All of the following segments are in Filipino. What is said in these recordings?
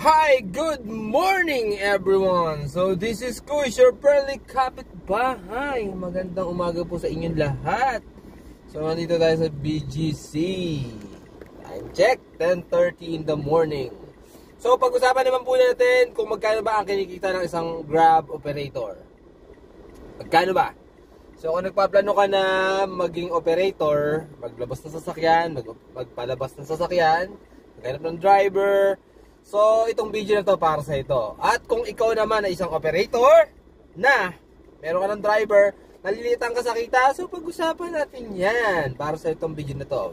Hi, good morning everyone! So this is Kuy, your friendly kapitbahay. Magandang umaga po sa inyong lahat. So nandito tayo sa BGC. Time check, 10:30 in the morning. So pag-usapan naman po natin kung magkano ba ang kinikita ng isang Grab operator. Magkano ba? So kung nagpaplano ka na maging operator, maglabas ng sasakyan, magpalabas ng sasakyan, maghanap ng driver. So itong video na to para sa ito. At kung ikaw naman ay isang operator na meron ka ng driver, nalilitan ka sa kita, so pag-usapan natin yan para sa itong video na to.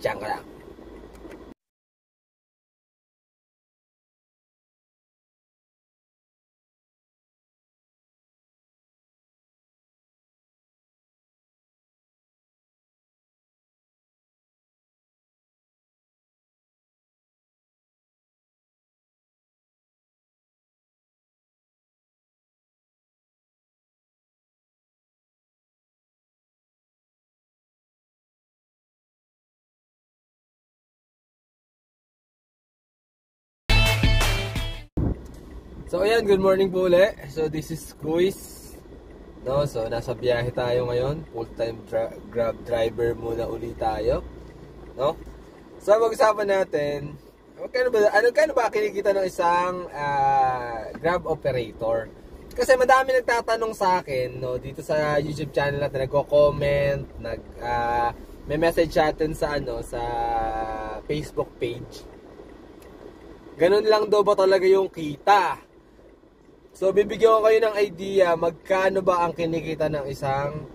Diyan ka lang. So ayan, good morning po ulit. So this is Kuis. No, so nasa biyahe tayo ngayon. Full-time Grab driver muna ulit tayo. No? So mag-usapan natin, ano ba kinikita ng isang Grab operator? Kasi madami nagtatanong sa akin, no, dito sa YouTube channel natin, nagko-comment, may message natin sa sa Facebook page. Ganun lang daw ba talaga yung kita? So, bibigyan ko kayo ng idea magkano ba ang kinikita ng isang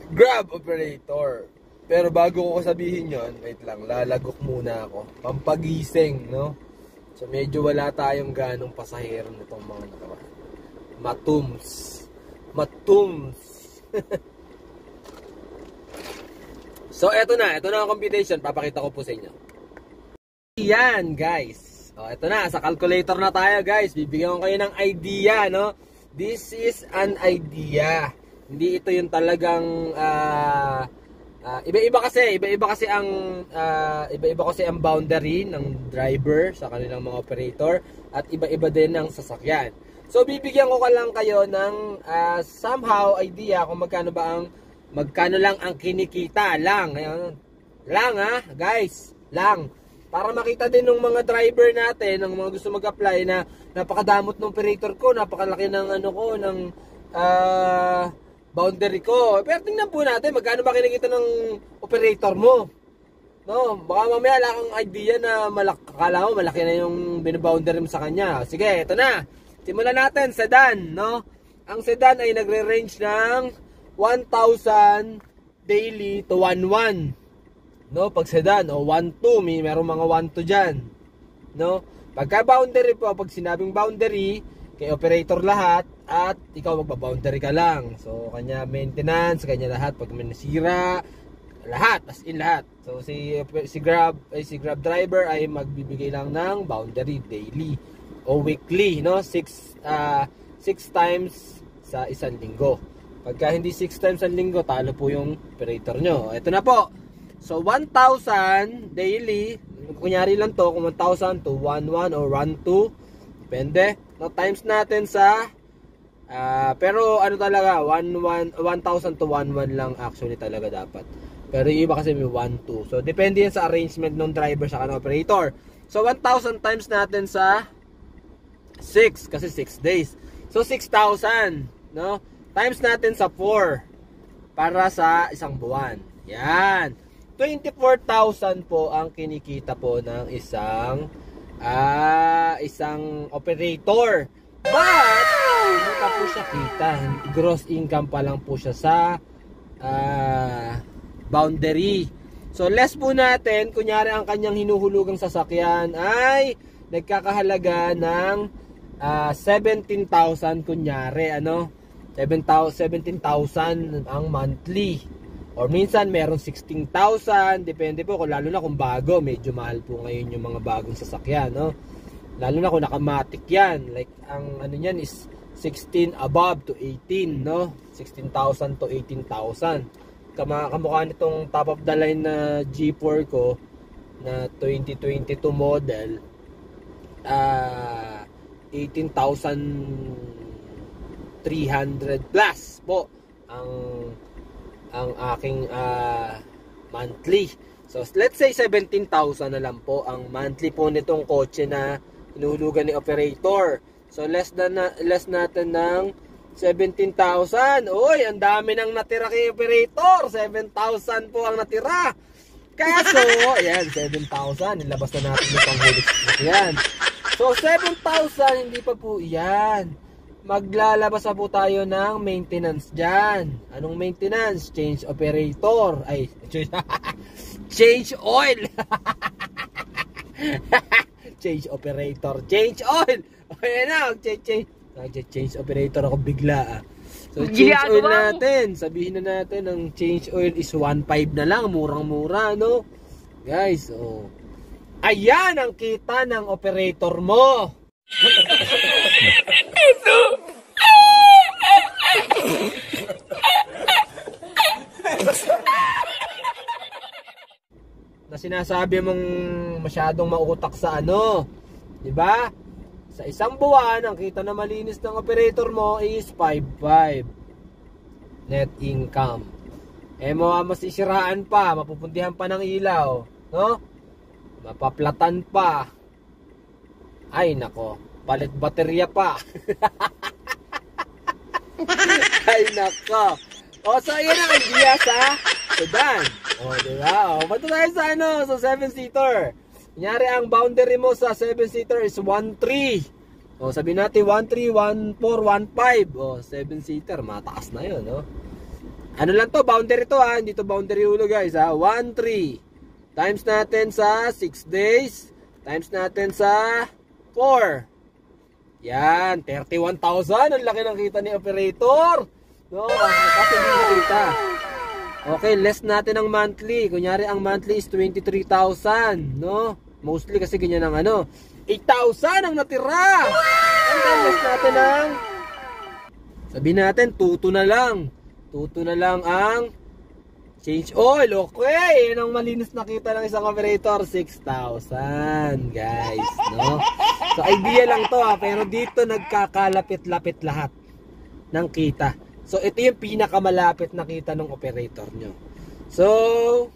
Grab operator. Pero bago ko sabihin yon, wait lang, lalagok muna ako. Pampagising, no? So, medyo wala tayong ganong pasahero nitong mga nakaraan. Matums. So, eto na ang computation. Papakita ko po sa inyo. Yan, guys. Oh, ito na, sa calculator na tayo, guys. Bibigyan ko kayo ng idea, no? This is an idea. Hindi ito yung talagang iba-iba kasi ang boundary ng driver sa kanilang mga operator at iba-iba din ng sasakyan. So bibigyan ko lang kayo ng somehow idea kung magkano lang ang kinikita lang. Ayan. Guys, lang. Para makita din ng mga driver natin, ng mga gusto mag-apply na napakadamot ng operator ko, napakalaki ng ng boundary ko. Pero tingnan po natin, magkano ba kinikita ng operator mo? No, baka mamaya wala kang idea na akala mo malaki na yung binaboundary mo sa kanya. Sige, ito na. Simulan natin, sedan, no? Ang sedan ay nagre-range ng 1,000 daily to 1,100. No, pag sedan o 1-2, merong mga 1-2 diyan. No? Pagka boundary po, pag sinabing boundary, kay operator lahat at ikaw magba-boundary ka lang. So kanya maintenance, kanya lahat pag may nasira, lahat, as in lahat. So si Grab driver ay magbibigay lang ng boundary daily o weekly, no? 6 times sa isang linggo. Pagka hindi 6 times sa linggo, talo po yung operator nyo. Ito na po. So, 1,000 daily, kunyari lang to, kung 1,000 to 1,100 or 1,200, depende. No, times natin sa, pero ano talaga, 1,000 to 1,100 lang actually talaga dapat. Pero yung iba kasi may 1,200. So, depende yan sa arrangement ng driver sa kanang operator. So, 1,000 times natin sa 6, kasi 6 days. So, 6,000, no? Times natin sa 4, para sa isang buwan. Yan. 24,000 po ang kinikita po ng isang operator. But hindi pa po siya kita. Gross income pa lang po siya sa boundary. So less po natin, kunyari ang kanyang hinuhulugang sasakyan ay nagkakahalaga ng 17,000 kunyari, 17,000 ang monthly. Or minsan meron 16,000, depende po kung lalo na kung bago, medyo mahal po ngayon yung mga bagong sasakyan, no? Lalo na kung nakamatic yan, like ang niyan is 16 above to 18, no? 16,000 to 18,000. Kamukha nitong top of the line na G4 ko na 2022 model. 18,300 plus po ang aking monthly. So let's say 17,000 na lang po ang monthly po nitong kotse na hinuhulugan ni operator. So less natin ng 17,000. Uy, ang dami nang natira kay operator. 7,000 po ang natira. Kaso, ayan, 7,000. Nilabas na natin yung panghulit. Ayan. So 7,000, hindi pa po yan. Maglalabas na po tayo ng maintenance dyan. Anong maintenance? Change operator. Ay, change oil. Change operator. Change oil. Ayan na, change operator ako bigla. So change oil natin. Sabihin na natin ang change oil is 1.5 na lang. Murang-mura, no? Guys, oh. Ayan ang kita ng operator mo. Na sinasabi mong masyadong mautak sa ano, 'di ba? Sa isang buwan, ang kita na malinis ng operator mo is 5.5 net income. Masisiraan pa, mapupuntihan pa ng ilaw, no? Mapaplatan pa. Ay nako, palit baterya pa. Ay nako. So ayan ang idea sa sedan. Diba? Bato tayo sa sa 7-seater. Kunyari ang boundary mo sa 7-seater is 1.3. Sabihin natin 1.3, 1.4, 1.5. 7-seater, mataas na yun, no? Ano lang to, boundary to hindi to boundary ulo guys 1.3 times natin sa 6 days, times natin sa 4. Yan, 31,000. Ang laki ng kita ni operator. No, kasi hindi kita. Okay, less natin ang monthly. Kunyari ang monthly is 23,000, no? Mostly kasi ganyan ang 8,000 ang natira. And then less natin ang sabihin natin, 2 na lang. 2 na lang ang change oil. Okay, yan ang malinis na kita ng isang operator. 6,000 guys, no? So idea lang to pero dito nagkakalapit-lapit lahat ng kita. So ito yung pinakamalapit na kita ng operator nyo. So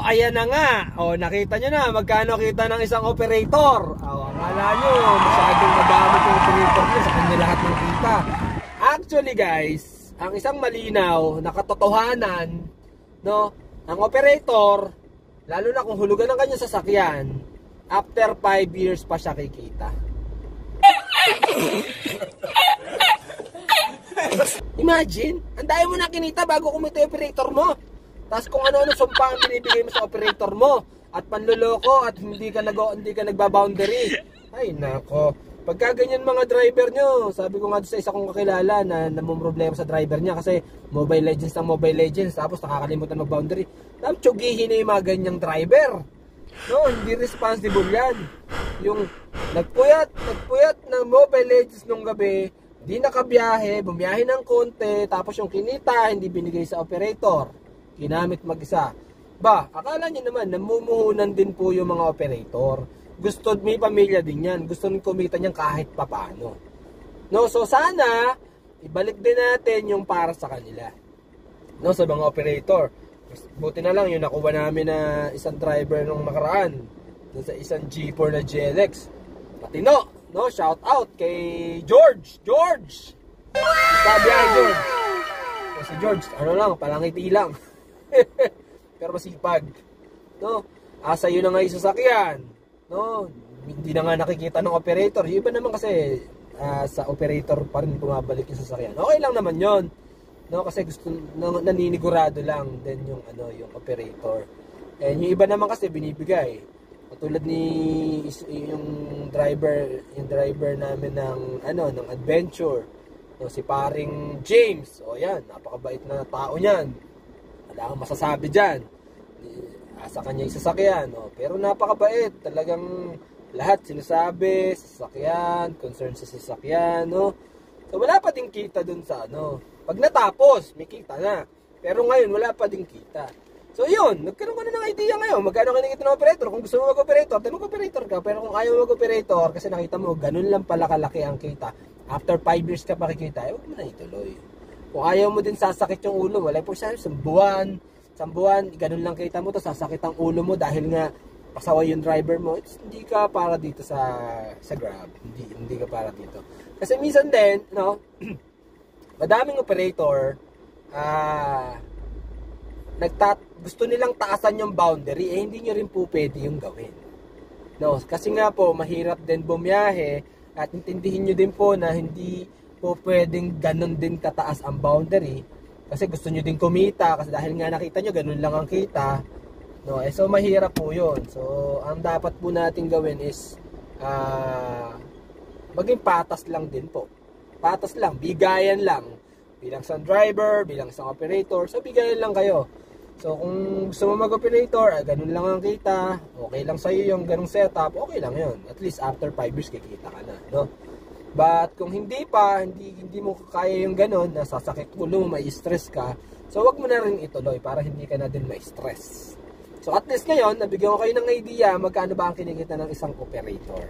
ayan na nga. Nakita nyo na magkano kita ng isang operator. Akala nyo masyadong madami yung operator nyo sa kanya lahat ng kita. Actually guys, ang isang malinaw na katotohanan, no, ang operator, lalo na kung hulugan ng kanyang sasakyan, after 5 years pa siya kikita. Imagine, ang dami mo na kinita bago kumita yung operator mo. Tapos kung ano-ano sumpa ang binibigay mo sa operator mo at panluloko at hindi ka nagba-boundary. Ay nako. Pagka ganyan mga driver nyo, sabi ko nga sa isa kong kakilala na namumroblema sa driver niya kasi Mobile Legends ng Mobile Legends tapos nakakalimutan mag-boundary. Tsugihin na yung mga ganyang driver. No, hindi responsible yan. Yung nagpuyat ng Mobile Legends nung gabi, di nakabiyahe, bumiyahe ng konti, tapos yung kinita hindi binigay sa operator. Ginamit mag-isa. Akala niyo naman, namumuhunan din po yung mga operator. Gusto, may pamilya din yan. Gusto nang kumita niyan kahit papano. No, so sana ibalik din natin yung para sa kanila. No, sa mga operator. Buti na lang yung nakuha namin na isang driver nung nakaraan. Sa isang G4 na GLX. Matino, no, shout out kay George. Sabi ay George. Si George, palangiti lang. Pero masipag. No, asa yun na nga yung sasakyan. No, hindi na nga nakikita ng operator. Yung iba naman kasi sa operator pa rin bumabalik yung sasakyan. Okay lang naman yon, no, kasi gusto naninigurado lang din yung yung operator. And yung iba naman kasi binibigay. Katulad ni yung driver namin ng adventure. No, si paring James. Yan, napakabait na tao niyan. Wala akong masasabi diyan. Sa kanya yung sasakyan, pero napakabait, talagang lahat sinasabi, sasakyan, concern sa sasakyan, no? So wala pa din kita dun sa pag natapos, may kita na, pero ngayon wala pa din kita. So yun, nagkaroon ka na ng idea ngayon, magkano kinikita ng operator. Kung gusto mo mag-operator, tayo mag-operator ka. Pero kung ayaw mag-operator, kasi nakita mo, ganun lang pala kalaki ang kita. After 5 years ka pa kikita, huwag mo na ituloy. Kung ayaw mo din sasakit yung ulo mo, like for example, isang buwan, ganun lang kita mo to, sasakit ang ulo mo dahil nga pasaway yung driver mo, hindi ka para dito sa Grab. Hindi ka para dito. Kasi minsan din, no, madaming operator, gusto nilang taasan yung boundary, hindi nyo rin po pwede yung gawin. No, kasi nga po, mahirap din bumiyahe, at intindihin nyo din po na hindi po pwedeng ganun din kataas ang boundary, kasi gusto nyo din kumita, kasi dahil nga nakita nyo, ganun lang ang kita. No, so mahirap po yun. So, ang dapat po natin gawin is, maging patas lang din po. Patas lang, bigayan lang. Bilang isang driver, bilang isang operator, so bigayan lang kayo. So kung gusto mo mag-operator, ganun lang ang kita, okay lang sa'yo yung ganung setup, okay lang yun. At least after 5 years, kikita ka na. No? But kung hindi pa, hindi mo kaya yung ganun, nasasakit ulo mo, may stress ka, so wag mo na rin ituloy para hindi ka na din ma-stress. So at least ngayon, nabigyan ko kayo ng idea magkano ba ang kinikita ng isang operator.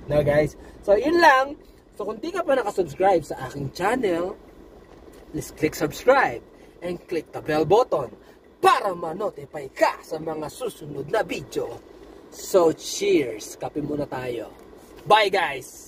No guys? So yun lang. So kung di ka pa nakasubscribe sa aking channel, please click subscribe and click the bell button para ma-notify ka sa mga susunod na video. So cheers! Kape muna tayo. Bye guys!